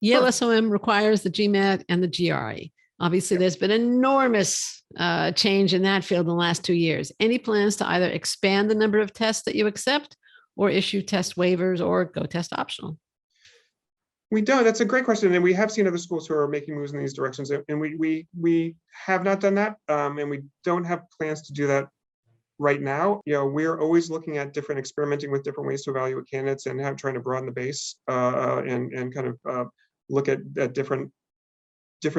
Yale Sure. SOM requires the GMAT and the GRE. Obviously, Yep. there's been enormous change in that field in the last 2 years. Any plans to either expand the number of tests that you accept or issue test waivers or go test optional? We don't. That's a great question, and we have seen other schools who are making moves in these directions, and we have not done that, and we don't have plans to do that right now. We're always looking at experimenting with different ways to evaluate candidates and trying to broaden the base and kind of look at different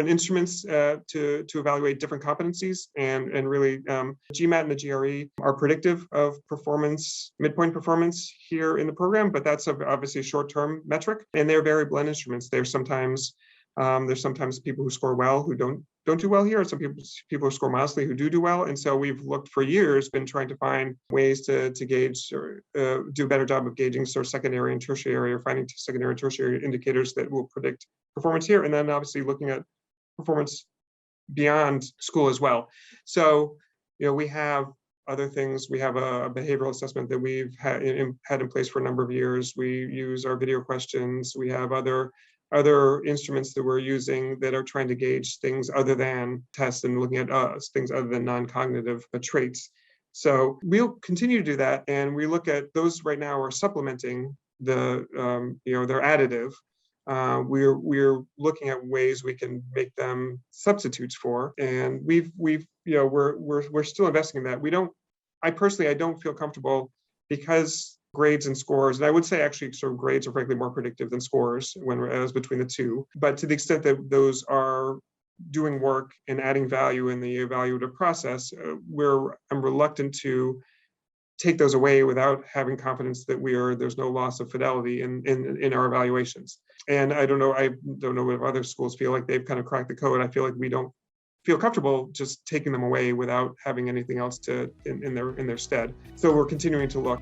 instruments to evaluate different competencies, and really GMAT and the GRE are predictive of performance, midpoint performance here in the program, but that's obviously a short-term metric, and they're very blend instruments. There's sometimes people who score well who don't do well here, and some people who score modestly who do well. And so we've looked for years, been trying to find ways to gauge or do a better job of gauging sort of secondary and tertiary, or finding secondary and tertiary indicators that will predict performance here, and then obviously looking at performance beyond school as well. So, we have other things. We have a behavioral assessment that we've had in place for a number of years. We use our video questions. We have other instruments that we're using that are trying to gauge things other than tests and looking at things other than non-cognitive traits. So we'll continue to do that, and we look at those right now are supplementing they're additive. We're looking at ways we can make them substitutes for, and we're still investing in that. I personally don't feel comfortable, because grades and scores, and I would say actually sort of grades are frankly more predictive than scores as between the two. But to the extent that those are doing work and adding value in the evaluative process, I'm reluctant to take those away without having confidence that there's no loss of fidelity in our evaluations. And I don't know if other schools feel like they've kind of cracked the code. I feel like we don't feel comfortable just taking them away without having anything else in their stead. So we're continuing to look.